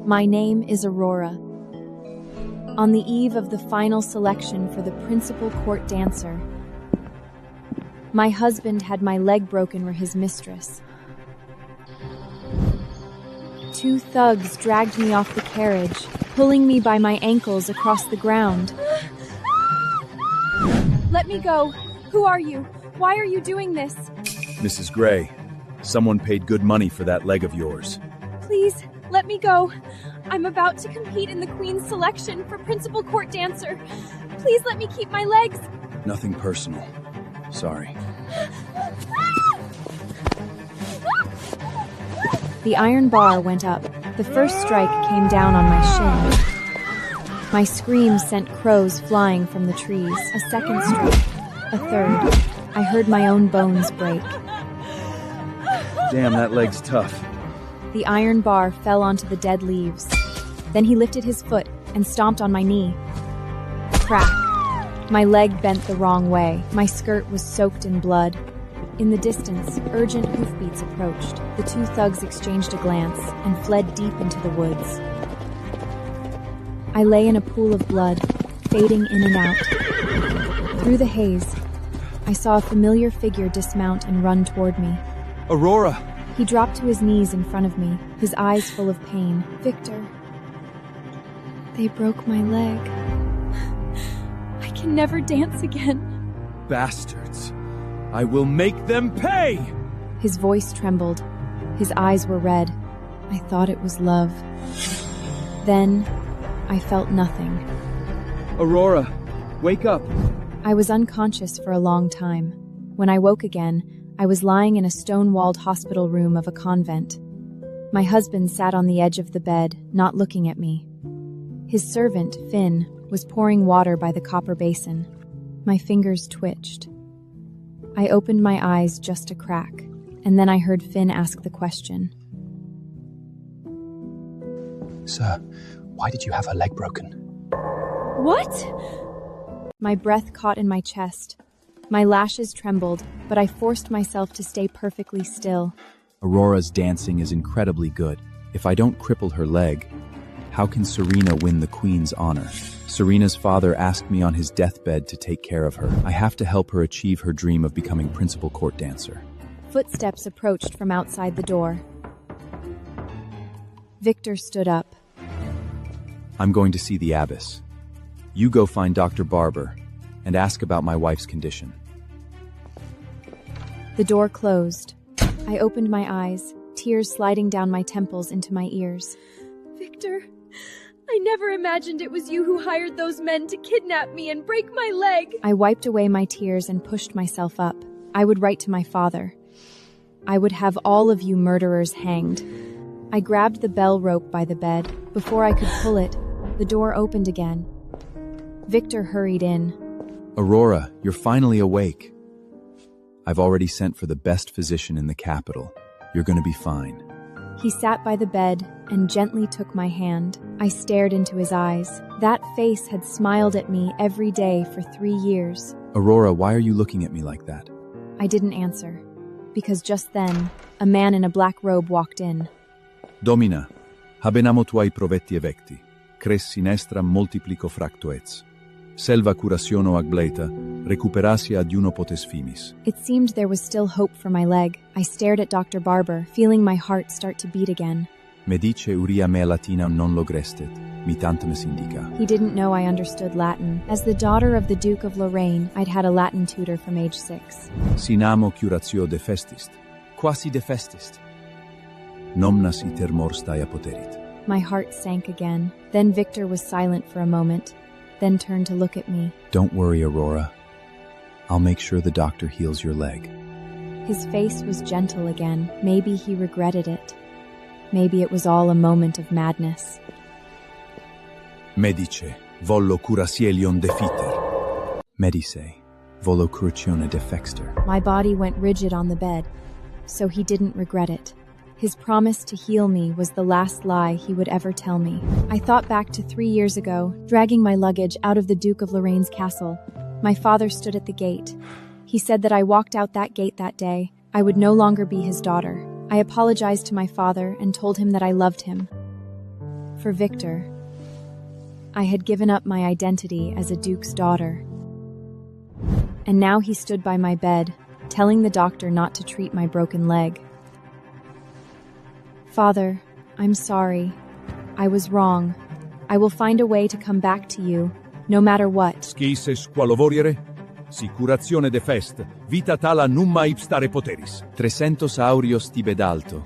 My name is Aurora. On the eve of the final selection for the principal court dancer, my husband had my leg broken for his mistress. 2 thugs dragged me off the carriage, pulling me by my ankles across the ground. Let me go. Who are you? Why are you doing this? Mrs. Gray, someone paid good money for that leg of yours. Please, let me go. I'm about to compete in the Queen's selection for principal court dancer. Please let me keep my legs. Nothing personal. Sorry. The iron bar went up. The first strike came down on my shin. My scream sent crows flying from the trees. A second strike. A third. I heard my own bones break. Damn, that leg's tough. The iron bar fell onto the dead leaves. Then he lifted his foot and stomped on my knee. Crack. My leg bent the wrong way. My skirt was soaked in blood. In the distance, urgent hoofbeats approached. The 2 thugs exchanged a glance and fled deep into the woods. I lay in a pool of blood, fading in and out. Through the haze, I saw a familiar figure dismount and run toward me. Aurora! He dropped to his knees in front of me, his eyes full of pain. Victor, they broke my leg. I can never dance again. Bastards! I will make them pay! His voice trembled. His eyes were red. I thought it was love. Then, I felt nothing. Aurora, wake up! I was unconscious for a long time. When I woke again, I was lying in a stone-walled hospital room of a convent. My husband sat on the edge of the bed, not looking at me. His servant, Finn, was pouring water by the copper basin. My fingers twitched. I opened my eyes just a crack, and then I heard Finn ask the question. Sir, why did you have her leg broken? What? My breath caught in my chest. My lashes trembled, but I forced myself to stay perfectly still. Aurora's dancing is incredibly good. If I don't cripple her leg, how can Serena win the Queen's honor? Serena's father asked me on his deathbed to take care of her. I have to help her achieve her dream of becoming principal court dancer. Footsteps approached from outside the door. Victor stood up. I'm going to see the abbess. You go find Dr. Barber and ask about my wife's condition. The door closed. I opened my eyes, tears sliding down my temples into my ears. Victor, I never imagined it was you who hired those men to kidnap me and break my leg. I wiped away my tears and pushed myself up. I would write to my father. I would have all of you murderers hanged. I grabbed the bell rope by the bed. Before I could pull it, the door opened again. Victor hurried in. Aurora, you're finally awake. I've already sent for the best physician in the capital. You're going to be fine. He sat by the bed and gently took my hand. I stared into his eyes. That face had smiled at me every day for 3 years. Aurora, why are you looking at me like that? I didn't answer, because just then, a man in a black robe walked in. Domina, habenamo tuai provetti evecti, cres sinestram multiplico fractoets. Selva curationo agbleta, recuperasia ad uno potes fimis. It seemed there was still hope for my leg. I stared at Dr. Barber, feeling my heart start to beat again. Me dice uria me latina non logrestet, mi tantemis indica. He didn't know I understood Latin. As the daughter of the Duke of Lorraine, I'd had a Latin tutor from age 6. Sinamo curatio defestist, quasi defestist. Nomnas iter morstai apoterit. My heart sank again. Then Victor was silent for a moment, then turned to look at me. Don't worry, Aurora. I'll make sure the doctor heals your leg. His face was gentle again. Maybe he regretted it. Maybe it was all a moment of madness. Medice, vollo curasielion defiter. Medice, vollo curatione defexter. My body went rigid on the bed, so he didn't regret it. His promise to heal me was the last lie he would ever tell me. I thought back to 3 years ago, dragging my luggage out of the Duke of Lorraine's castle. My father stood at the gate. He said that I walked out that gate that day, I would no longer be his daughter. I apologized to my father and told him that I loved him. For Victor. I had given up my identity as a duke's daughter. And now he stood by my bed, telling the doctor not to treat my broken leg. Father, I'm sorry. I was wrong. I will find a way to come back to you, no matter what. Skise squalovorire, sicurazione de fest, vita tala numma ipstare poteris. 300 aurios tibedalto.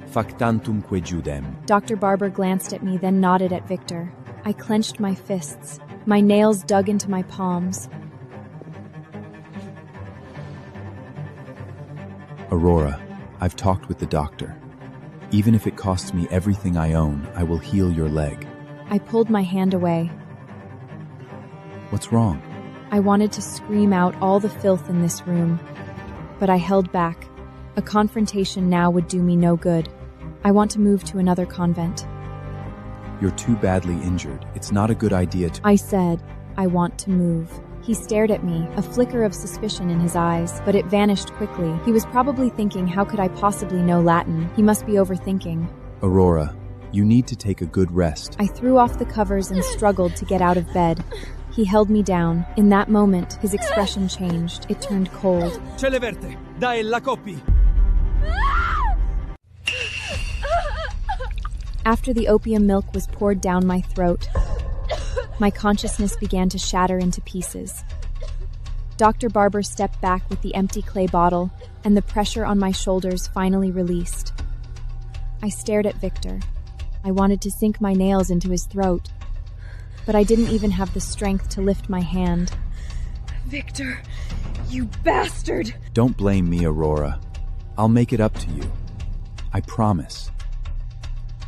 Factantumque judem. Dr. Barber glanced at me, then nodded at Victor. I clenched my fists. My nails dug into my palms. Aurora, I've talked with the doctor. Even if it costs me everything I own, I will heal your leg. I pulled my hand away. What's wrong? I wanted to scream out all the filth in this room, but I held back. A confrontation now would do me no good. I want to move to another convent. You're too badly injured. It's not a good idea to— I said, I want to move. He stared at me, a flicker of suspicion in his eyes, but it vanished quickly. He was probably thinking, how could I possibly know Latin? He must be overthinking. Aurora, you need to take a good rest. I threw off the covers and struggled to get out of bed. He held me down. In that moment, his expression changed. It turned cold. Celeverte, dai la coppi. After the opium milk was poured down my throat, my consciousness began to shatter into pieces. Dr. Barber stepped back with the empty clay bottle, and the pressure on my shoulders finally released. I stared at Victor. I wanted to sink my nails into his throat, but I didn't even have the strength to lift my hand. Victor, you bastard! Don't blame me, Aurora. I'll make it up to you. I promise.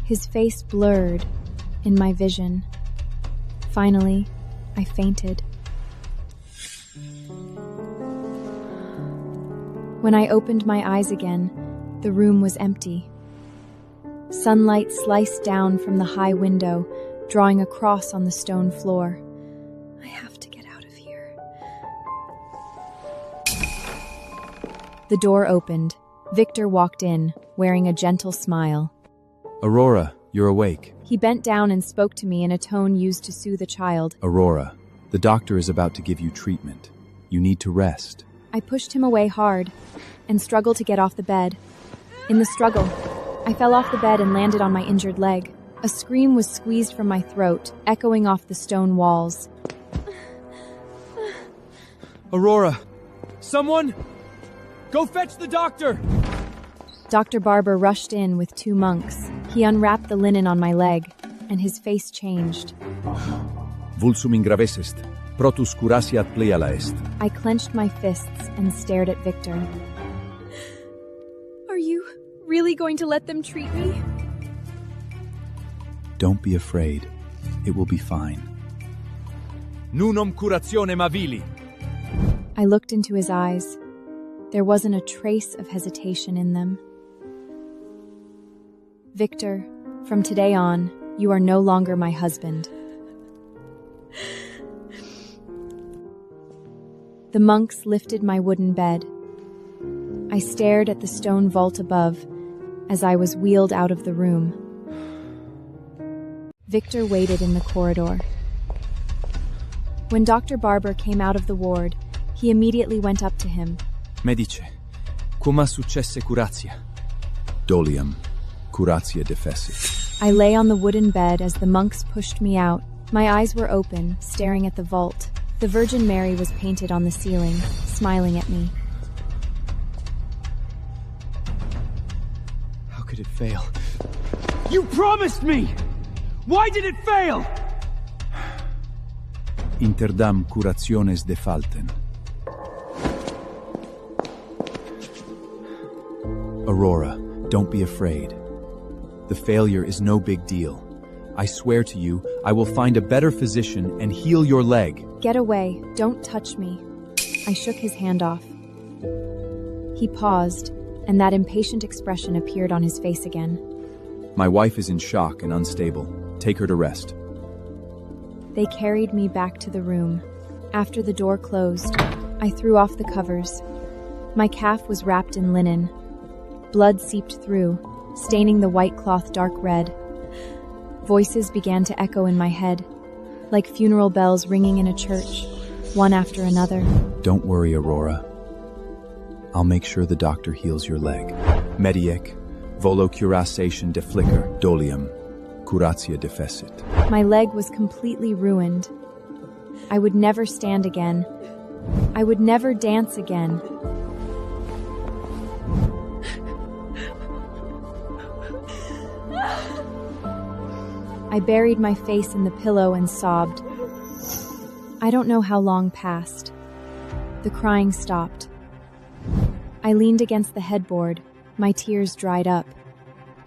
His face blurred in my vision. Finally, I fainted. When I opened my eyes again, the room was empty. Sunlight sliced down from the high window, drawing a cross on the stone floor. I have to get out of here. The door opened. Victor walked in, wearing a gentle smile. Aurora, you're awake. He bent down and spoke to me in a tone used to soothe a child. Aurora, the doctor is about to give you treatment. You need to rest. I pushed him away hard and struggled to get off the bed. In the struggle, I fell off the bed and landed on my injured leg. A scream was squeezed from my throat, echoing off the stone walls. Aurora, someone! Go fetch the doctor! Dr. Barber rushed in with 2 monks. He unwrapped the linen on my leg, and his face changed. Vulsum ingraves est, protus curasiat pleala est. I clenched my fists and stared at Victor. Are you really going to let them treat me? Don't be afraid. It will be fine. Nunum curatione mavili. I looked into his eyes. There wasn't a trace of hesitation in them. Victor, from today on, you are no longer my husband. The monks lifted my wooden bed. I stared at the stone vault above as I was wheeled out of the room. Victor waited in the corridor. When Dr. Barber came out of the ward, he immediately went up to him. Medice, cuma successe curatia? Dolium, curatia defessit. I lay on the wooden bed as the monks pushed me out. My eyes were open, staring at the vault. The Virgin Mary was painted on the ceiling, smiling at me. How could it fail? You promised me! Why did it fail? Interdam curationes defalten. Aurora, don't be afraid. The failure is no big deal. I swear to you, I will find a better physician and heal your leg. Get away, don't touch me. I shook his hand off. He paused, and that impatient expression appeared on his face again. My wife is in shock and unstable. Take her to rest. They carried me back to the room. After the door closed, I threw off the covers. My calf was wrapped in linen. Blood seeped through, staining the white cloth dark red. Voices began to echo in my head, like funeral bells ringing in a church, one after another. Don't worry, Aurora. I'll make sure the doctor heals your leg. Mediec, volo curasation de flicker, dolium, curatia defecit. My leg was completely ruined. I would never stand again. I would never dance again. I buried my face in the pillow and sobbed. I don't know how long passed. The crying stopped. I leaned against the headboard. My tears dried up.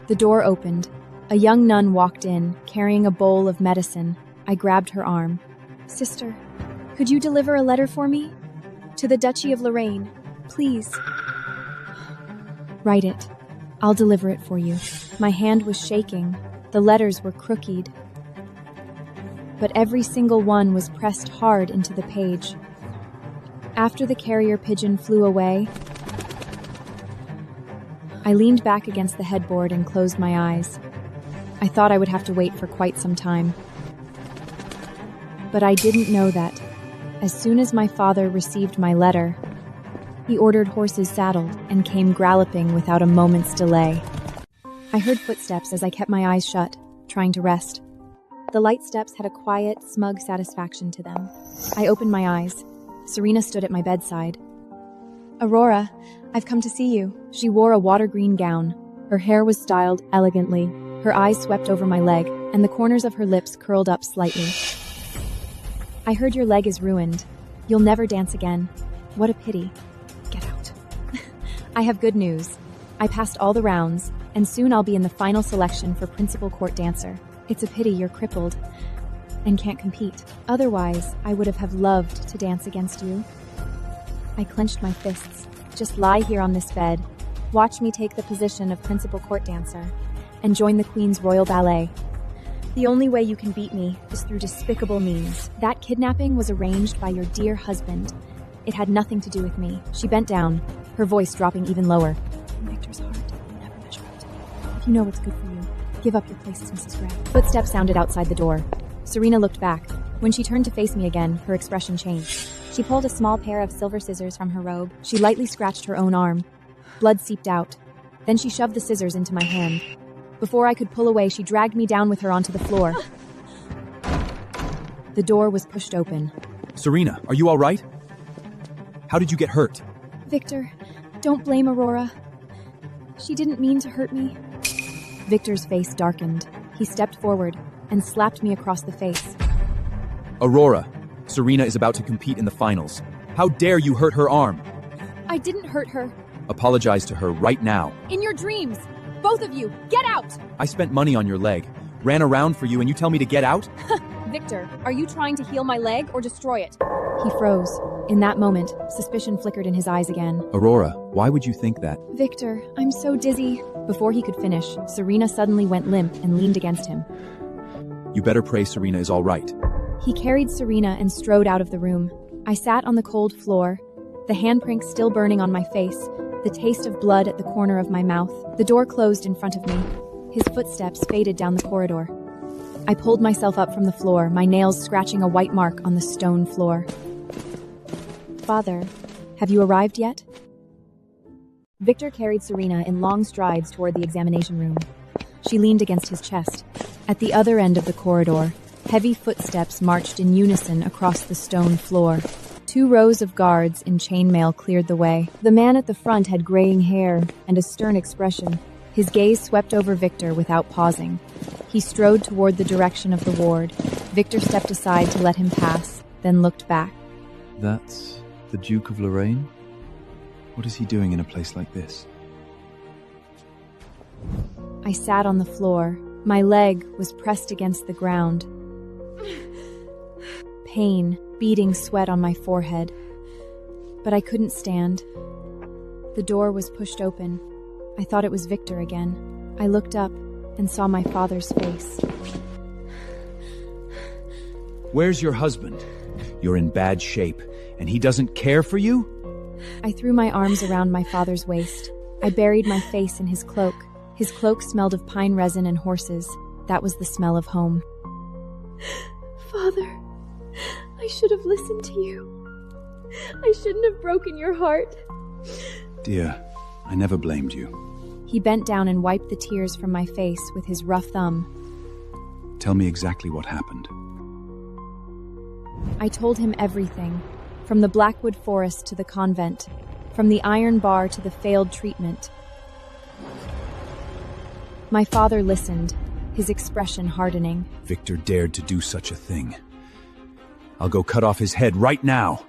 The door opened. A young nun walked in, carrying a bowl of medicine. I grabbed her arm. Sister, could you deliver a letter for me? To the Duchy of Lorraine, please. Write it. I'll deliver it for you. My hand was shaking. The letters were crooked. But every single one was pressed hard into the page. After the carrier pigeon flew away, I leaned back against the headboard and closed my eyes. I thought I would have to wait for quite some time. But I didn't know that, as soon as my father received my letter, he ordered horses saddled and came galloping without a moment's delay. I heard footsteps as I kept my eyes shut, trying to rest. The light steps had a quiet, smug satisfaction to them. I opened my eyes. Serena stood at my bedside. Aurora, I've come to see you. She wore a water green gown. Her hair was styled elegantly. Her eyes swept over my leg, and the corners of her lips curled up slightly. I heard your leg is ruined. You'll never dance again. What a pity. Get out. I have good news. I passed all the rounds, and soon I'll be in the final selection for principal court dancer. It's a pity you're crippled and can't compete. Otherwise, I would have loved to dance against you. I clenched my fists. Just lie here on this bed. Watch me take the position of principal court dancer and join the Queen's royal ballet. The only way you can beat me is through despicable means. That kidnapping was arranged by your dear husband. It had nothing to do with me. She bent down, her voice dropping even lower. Victor's heart will never measure up to me. If you know what's good for you, give up your place as Mrs. Gray. Footsteps sounded outside the door. Serena looked back. When she turned to face me again, her expression changed. She pulled a small pair of silver scissors from her robe. She lightly scratched her own arm. Blood seeped out. Then she shoved the scissors into my hand. Before I could pull away, she dragged me down with her onto the floor. The door was pushed open. Serena, are you all right? How did you get hurt? Victor, don't blame Aurora. She didn't mean to hurt me. Victor's face darkened. He stepped forward and slapped me across the face. Aurora, Serena is about to compete in the finals. How dare you hurt her arm? I didn't hurt her. Apologize to her right now. In your dreams! Both of you, get out! I spent money on your leg, ran around for you, and you tell me to get out? Victor, are you trying to heal my leg or destroy it? He froze. In that moment, suspicion flickered in his eyes again. Aurora, why would you think that? Victor, I'm so dizzy. Before he could finish, Serena suddenly went limp and leaned against him. You better pray Serena is all right. He carried Serena and strode out of the room. I sat on the cold floor, the handprint still burning on my face, the taste of blood at the corner of my mouth. The door closed in front of me. His footsteps faded down the corridor. I pulled myself up from the floor, my nails scratching a white mark on the stone floor. Father, have you arrived yet? Victor carried Serena in long strides toward the examination room. She leaned against his chest. At the other end of the corridor, heavy footsteps marched in unison across the stone floor. 2 rows of guards in chainmail cleared the way. The man at the front had graying hair and a stern expression. His gaze swept over Victor without pausing. He strode toward the direction of the ward. Victor stepped aside to let him pass, then looked back. That's the Duke of Lorraine? What is he doing in a place like this? I sat on the floor. My leg was pressed against the ground. Pain, beading sweat on my forehead. But I couldn't stand. The door was pushed open. I thought it was Victor again. I looked up and saw my father's face. Where's your husband? You're in bad shape, and he doesn't care for you? I threw my arms around my father's waist. I buried my face in his cloak. His cloak smelled of pine resin and horses. That was the smell of home. Father, I should have listened to you. I shouldn't have broken your heart. Dear, I never blamed you. He bent down and wiped the tears from my face with his rough thumb. Tell me exactly what happened. I told him everything, from the Blackwood Forest to the convent, from the iron bar to the failed treatment. My father listened, his expression hardening. Victor dared to do such a thing. I'll go cut off his head right now.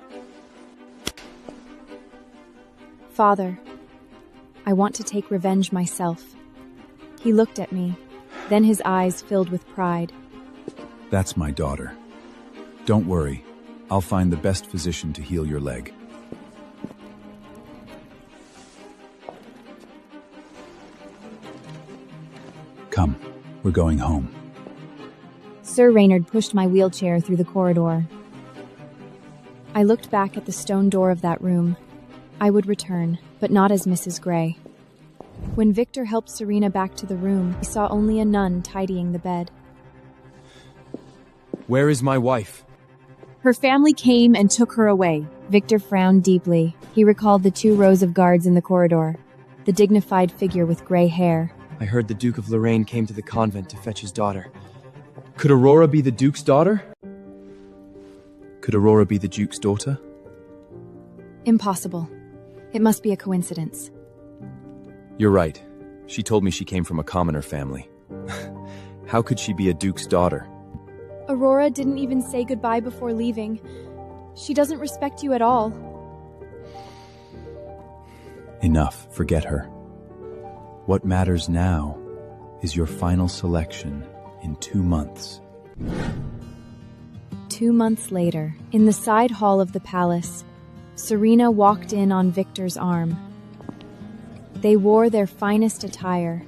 Father, I want to take revenge myself. He looked at me, then his eyes filled with pride. That's my daughter. Don't worry, I'll find the best physician to heal your leg. Come, we're going home. Sir Reynard pushed my wheelchair through the corridor. I looked back at the stone door of that room. I would return, but not as Mrs. Gray. When Victor helped Serena back to the room, he saw only a nun tidying the bed. Where is my wife? Her family came and took her away. Victor frowned deeply. He recalled the 2 rows of guards in the corridor, the dignified figure with gray hair. I heard the Duke of Lorraine came to the convent to fetch his daughter. Could Aurora be the Duke's daughter? Could Aurora be the Duke's daughter? Impossible. It must be a coincidence. You're right. She told me she came from a commoner family. How could she be a Duke's daughter? Aurora didn't even say goodbye before leaving. She doesn't respect you at all. Enough, forget her. What matters now is your final selection in 2 months. 2 months later, in the side hall of the palace, Serena walked in on Victor's arm. They wore their finest attire.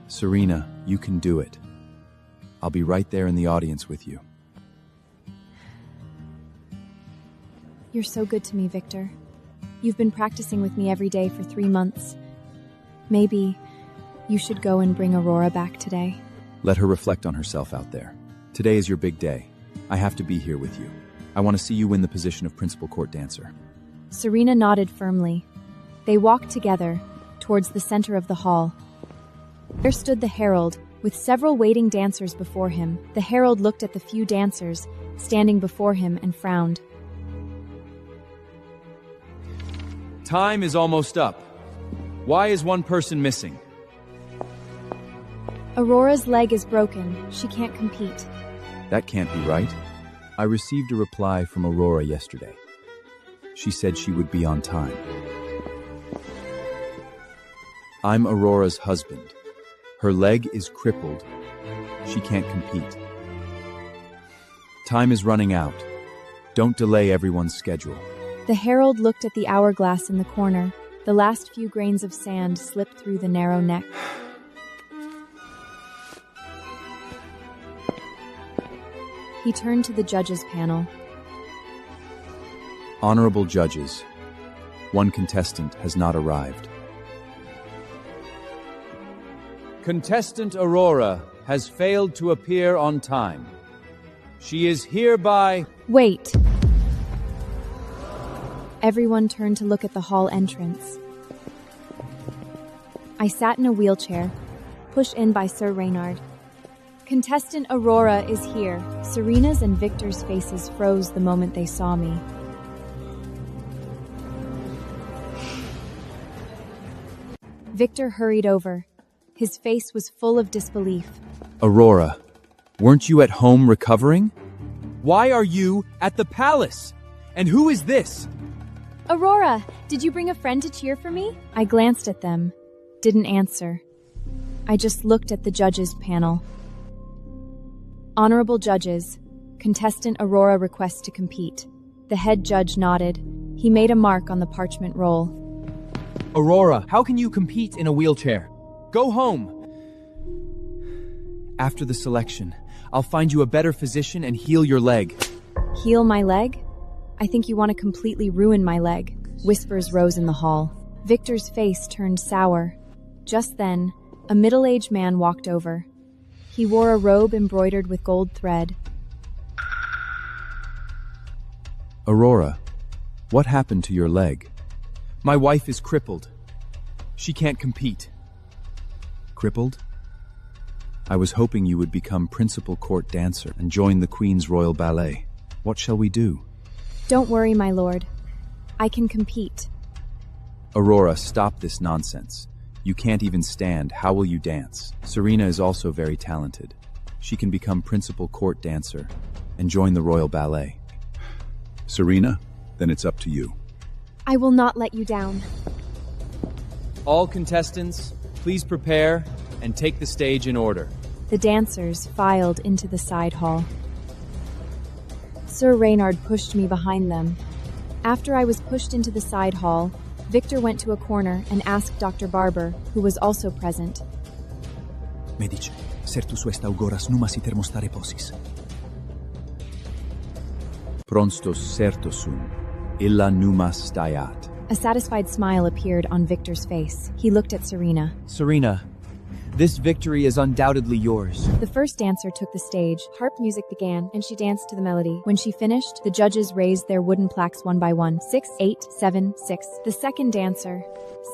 Serena, you can do it. I'll be right there in the audience with you. You're so good to me, Victor. You've been practicing with me every day for 3 months. Maybe you should go and bring Aurora back today. Let her reflect on herself out there. Today is your big day. I have to be here with you. I want to see you win the position of principal court dancer. Serena nodded firmly. They walked together towards the center of the hall. There stood the herald, with several waiting dancers before him. The herald looked at the few dancers standing before him and frowned. Time is almost up. Why is one person missing? Aurora's leg is broken. She can't compete. That can't be right. I received a reply from Aurora yesterday. She said she would be on time. I'm Aurora's husband. Her leg is crippled. She can't compete. Time is running out. Don't delay everyone's schedule. The herald looked at the hourglass in the corner. The last few grains of sand slipped through the narrow neck. He turned to the judges' panel. Honorable judges, one contestant has not arrived. Contestant Aurora has failed to appear on time. She is hereby... Wait! Everyone turned to look at the hall entrance. I sat in a wheelchair, pushed in by Sir Reynard. Contestant Aurora is here. Serena's and Victor's faces froze the moment they saw me. Victor hurried over. His face was full of disbelief. Aurora, weren't you at home recovering? Why are you at the palace? And who is this? Aurora, did you bring a friend to cheer for me? I glanced at them, didn't answer. I just looked at the judges' panel. Honorable judges, contestant Aurora requests to compete. The head judge nodded. He made a mark on the parchment roll. Aurora, how can you compete in a wheelchair? Go home. After the selection, I'll find you a better physician and heal your leg. Heal my leg? I think you want to completely ruin my leg. Whispers rose in the hall. Victor's face turned sour. Just then, a middle-aged man walked over. He wore a robe embroidered with gold thread. Aurora, what happened to your leg? My wife is crippled. She can't compete. Crippled? I was hoping you would become principal court dancer and join the Queen's Royal Ballet. What shall we do? Don't worry, my lord. I can compete. Aurora, stop this nonsense. You can't even stand. How will you dance? Serena is also very talented. She can become principal court dancer and join the Royal Ballet. Serena, then it's up to you. I will not let you down. All contestants, please prepare and take the stage in order. The dancers filed into the side hall. Sir Reynard pushed me behind them. After I was pushed into the side hall, Victor went to a corner and asked Dr. Barber, who was also present. Medici, certus est augoras numas iter mostare posis. Pronstos certosum, illa numas staiat. A satisfied smile appeared on Victor's face. He looked at Serena. Serena, this victory is undoubtedly yours. The first dancer took the stage. Harp music began, and she danced to the melody. When she finished, the judges raised their wooden plaques one by one. 6, 8, 7, 6. The second dancer,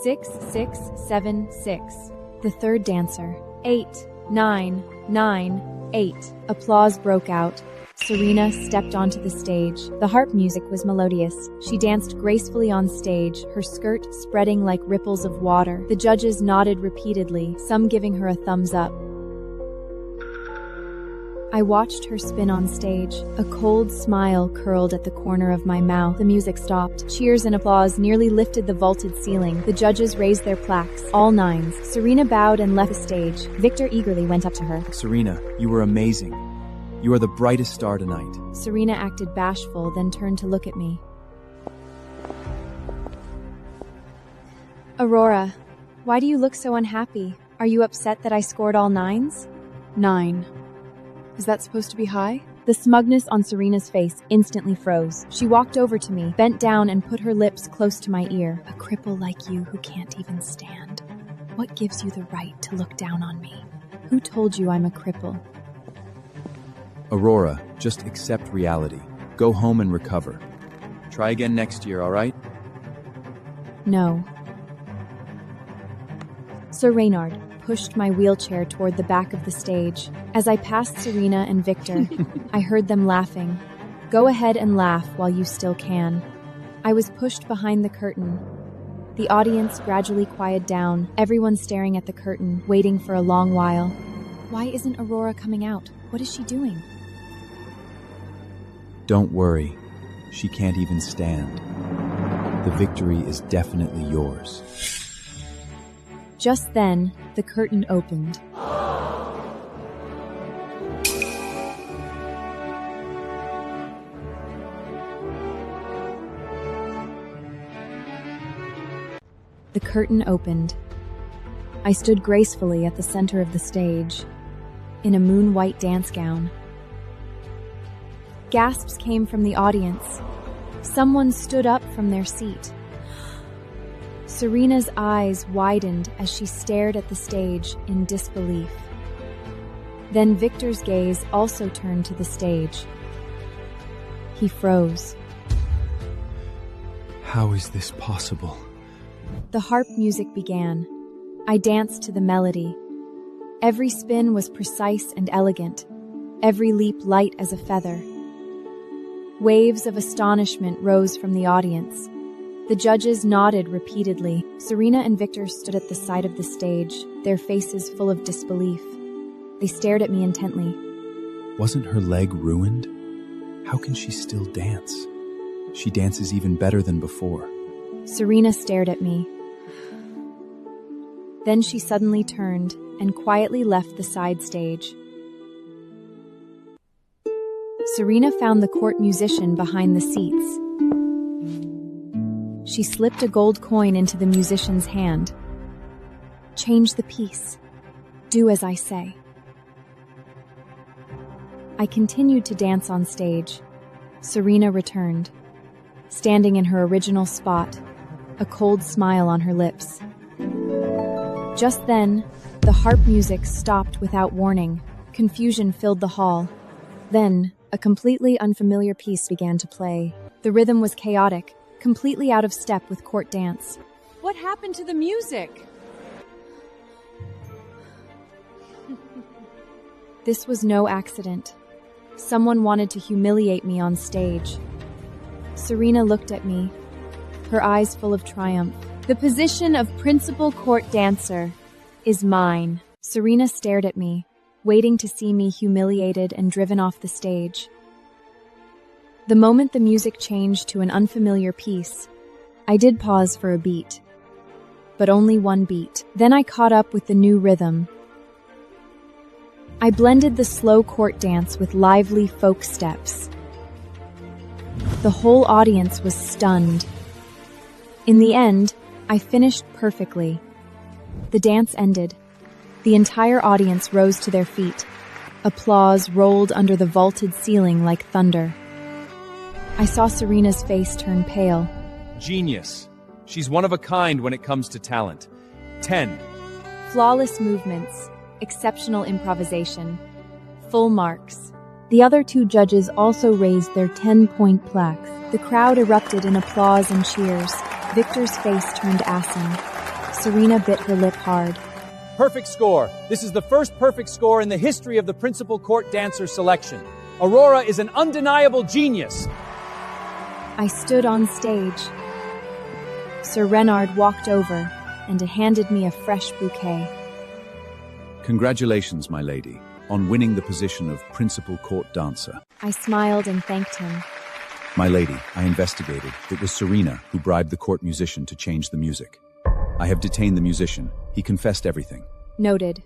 6, 6, 7, 6. The third dancer, 8, 9, 9, 8. Applause broke out. Serena stepped onto the stage. The harp music was melodious. She danced gracefully on stage, her skirt spreading like ripples of water. The judges nodded repeatedly, some giving her a thumbs up. I watched her spin on stage. A cold smile curled at the corner of my mouth. The music stopped. Cheers and applause nearly lifted the vaulted ceiling. The judges raised their plaques, all nines. Serena bowed and left the stage. Victor eagerly went up to her. Serena, you were amazing. You are the brightest star tonight. Serena acted bashful, then turned to look at me. Aurora, why do you look so unhappy? Are you upset that I scored all nines? 9. Is that supposed to be high? The smugness on Serena's face instantly froze. She walked over to me, bent down and put her lips close to my ear. A cripple like you who can't even stand. What gives you the right to look down on me? Who told you I'm a cripple? Aurora, just accept reality. Go home and recover. Try again next year, all right? No. Sir Reynard pushed my wheelchair toward the back of the stage. As I passed Serena and Victor, I heard them laughing. Go ahead and laugh while you still can. I was pushed behind the curtain. The audience gradually quieted down, everyone staring at the curtain, waiting for a long while. Why isn't Aurora coming out? What is she doing? Don't worry. She can't even stand. The victory is definitely yours. Just then, the curtain opened. The curtain opened. I stood gracefully at the center of the stage, in a moon-white dance gown. Gasps came from the audience. Someone stood up from their seat. Serena's eyes widened as she stared at the stage in disbelief. Then Victor's gaze also turned to the stage. He froze. How is this possible? The harp music began. I danced to the melody. Every spin was precise and elegant, every leap light as a feather. Waves of astonishment rose from the audience. The judges nodded repeatedly. Serena and Victor stood at the side of the stage, their faces full of disbelief. They stared at me intently. Wasn't her leg ruined? How can she still dance? She dances even better than before. Serena stared at me. Then she suddenly turned and quietly left the side stage. Serena found the court musician behind the seats. She slipped a gold coin into the musician's hand. Change the piece. Do as I say. I continued to dance on stage. Serena returned, standing in her original spot, a cold smile on her lips. Just then, the harp music stopped without warning. Confusion filled the hall. Then, a completely unfamiliar piece began to play. The rhythm was chaotic, completely out of step with court dance. What happened to the music? This was no accident. Someone wanted to humiliate me on stage. Serena looked at me, her eyes full of triumph. The position of principal court dancer is mine. Serena stared at me, waiting to see me humiliated and driven off the stage. The moment the music changed to an unfamiliar piece, I did pause for a beat. But only one beat. Then I caught up with the new rhythm. I blended the slow court dance with lively folk steps. The whole audience was stunned. In the end, I finished perfectly. The dance ended. The entire audience rose to their feet. Applause rolled under the vaulted ceiling like thunder. I saw Serena's face turn pale. Genius. She's one of a kind when it comes to talent. 10. Flawless movements, exceptional improvisation, full marks. The other two judges also raised their 10-point plaques. The crowd erupted in applause and cheers. Victor's face turned ashen. Serena bit her lip hard. Perfect score. This is the first perfect score in the history of the principal court dancer selection. Aurora is an undeniable genius. I stood on stage. Sir Renard walked over and handed me a fresh bouquet. Congratulations, my lady, on winning the position of principal court dancer. I smiled and thanked him. My lady, I investigated. It was Serena who bribed the court musician to change the music. I have detained the musician. He confessed everything. Noted.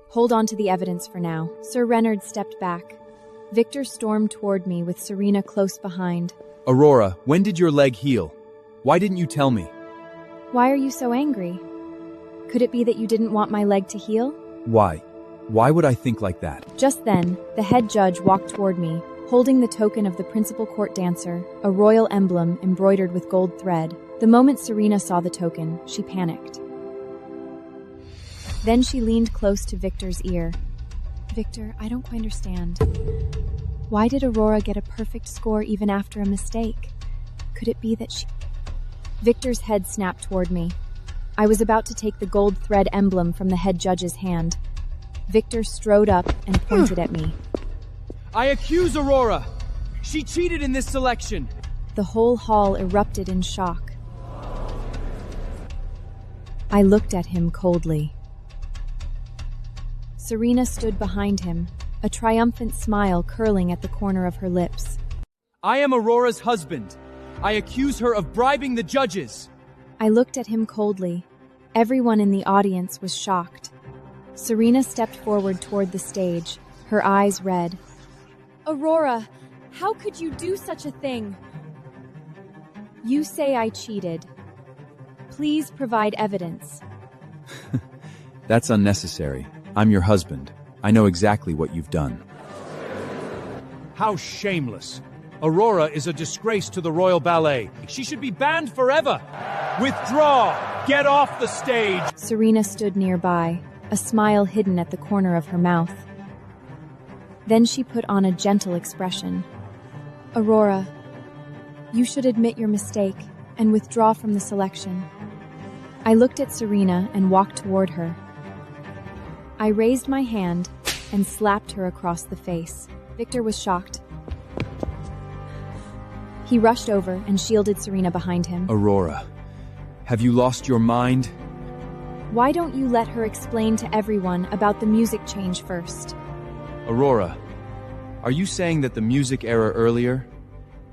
Hold on to the evidence for now. Sir Renard stepped back. Victor stormed toward me with Serena close behind. Aurora, when did your leg heal? Why didn't you tell me? Why are you so angry? Could it be that you didn't want my leg to heal? Why? Why would I think like that? Just then, the head judge walked toward me, holding the token of the principal court dancer, a royal emblem embroidered with gold thread. The moment Serena saw the token, she panicked. Then she leaned close to Victor's ear. Victor, I don't quite understand. Why did Aurora get a perfect score even after a mistake? Could it be that she... Victor's head snapped toward me. I was about to take the gold thread emblem from the head judge's hand. Victor strode up and pointed at me. I accuse Aurora! She cheated in this selection! The whole hall erupted in shock. I looked at him coldly. Serena stood behind him, a triumphant smile curling at the corner of her lips. I am Aurora's husband. I accuse her of bribing the judges. I looked at him coldly. Everyone in the audience was shocked. Serena stepped forward toward the stage, her eyes red. Aurora, how could you do such a thing? You say I cheated. Please provide evidence. That's unnecessary. I'm your husband. I know exactly what you've done. How shameless. Aurora is a disgrace to the Royal Ballet. She should be banned forever. Withdraw! Get off the stage! Serena stood nearby, a smile hidden at the corner of her mouth. Then she put on a gentle expression. Aurora, you should admit your mistake and withdraw from the selection. I looked at Serena and walked toward her. I raised my hand and slapped her across the face. Victor was shocked. He rushed over and shielded Serena behind him. Aurora, have you lost your mind? Why don't you let her explain to everyone about the music change first? Aurora, are you saying that the music error earlier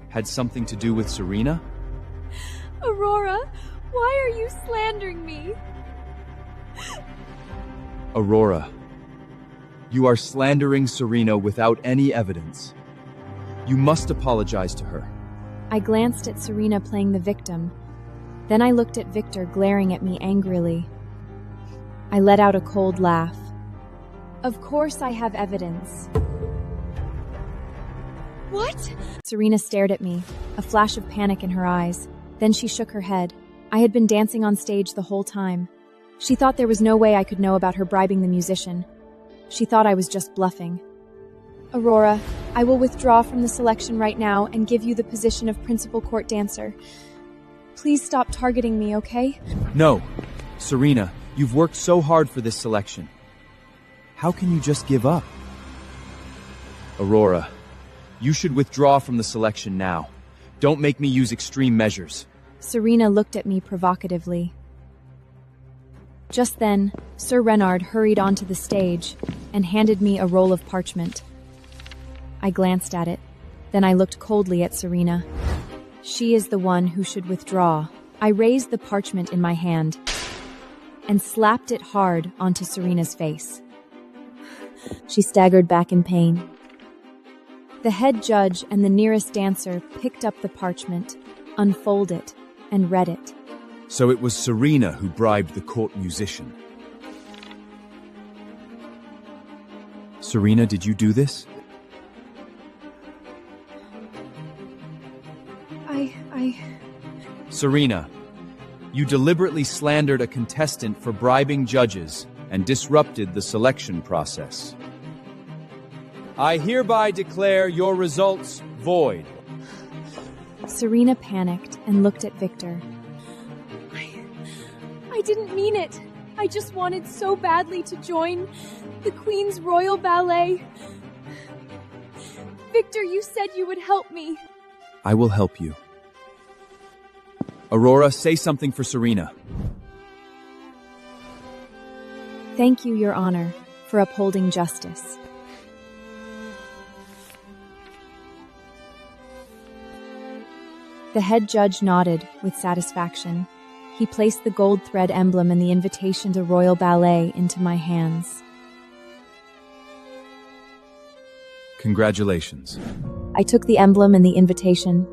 had something to do with Serena? Aurora, why are you slandering me? Aurora, you are slandering Serena without any evidence. You must apologize to her. I glanced at Serena playing the victim. Then I looked at Victor glaring at me angrily. I let out a cold laugh. Of course I have evidence. What? Serena stared at me, a flash of panic in her eyes. Then she shook her head. I had been dancing on stage the whole time. She thought there was no way I could know about her bribing the musician. She thought I was just bluffing. Aurora, I will withdraw from the selection right now and give you the position of principal court dancer. Please stop targeting me, okay? No. Serena, you've worked so hard for this selection. How can you just give up? Aurora, you should withdraw from the selection now. Don't make me use extreme measures. Serena looked at me provocatively. Just then, Sir Renard hurried onto the stage and handed me a roll of parchment. I glanced at it, then I looked coldly at Serena. She is the one who should withdraw. I raised the parchment in my hand and slapped it hard onto Serena's face. She staggered back in pain. The head judge and the nearest dancer picked up the parchment, unfolded it, and read it. So it was Serena who bribed the court musician. Serena, did you do this? Serena, you deliberately slandered a contestant for bribing judges and disrupted the selection process. I hereby declare your results void. Serena panicked and looked at Victor. I didn't mean it. I just wanted so badly to join the Queen's Royal Ballet. Victor, you said you would help me. I will help you. Aurora, say something for Serena. Thank you, Your Honor, for upholding justice. The head judge nodded with satisfaction. He placed the gold thread emblem and the invitation to Royal Ballet into my hands. Congratulations. I took the emblem and the invitation,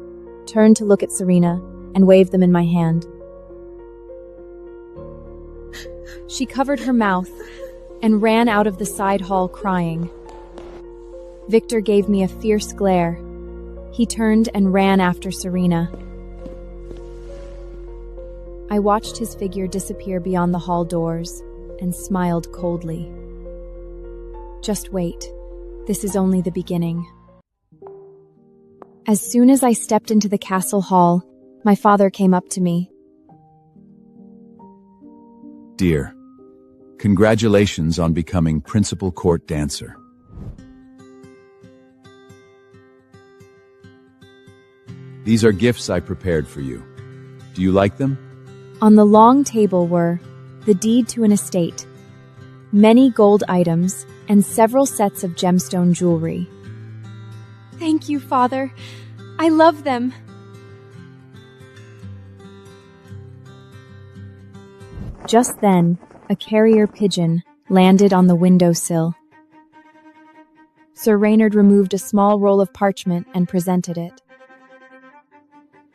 turned to look at Serena, and waved them in my hand. She covered her mouth and ran out of the side hall crying. Victor gave me a fierce glare. He turned and ran after Serena. I watched his figure disappear beyond the hall doors and smiled coldly. Just wait. This is only the beginning. As soon as I stepped into the castle hall, my father came up to me. Dear, congratulations on becoming principal court dancer. These are gifts I prepared for you. Do you like them? On the long table were the deed to an estate, many gold items, and several sets of gemstone jewelry. Thank you, Father. I love them. Just then, a carrier pigeon landed on the windowsill. Sir Reynard removed a small roll of parchment and presented it.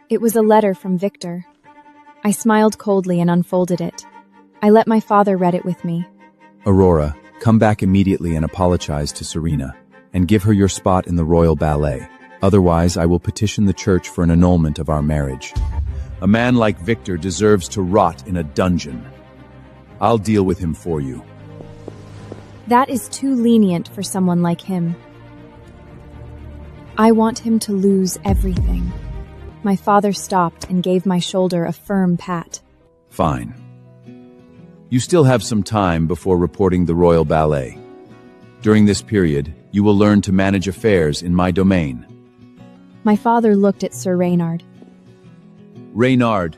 It was a letter from Victor. I smiled coldly and unfolded it. I let my father read it with me. Aurora, come back immediately and apologize to Serena, and give her your spot in the Royal Ballet. Otherwise, I will petition the church for an annulment of our marriage. A man like Victor deserves to rot in a dungeon. I'll deal with him for you. That is too lenient for someone like him. I want him to lose everything. My father stopped and gave my shoulder a firm pat. Fine. You still have some time before reporting the Royal Ballet. During this period, you will learn to manage affairs in my domain. My father looked at Sir Reynard. Reynard,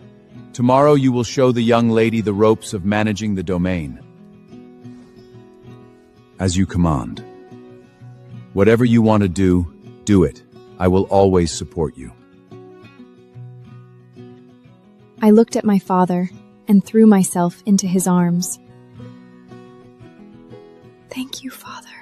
tomorrow you will show the young lady the ropes of managing the domain. As you command. Whatever you want to do, do it. I will always support you. I looked at my father and threw myself into his arms. Thank you, Father.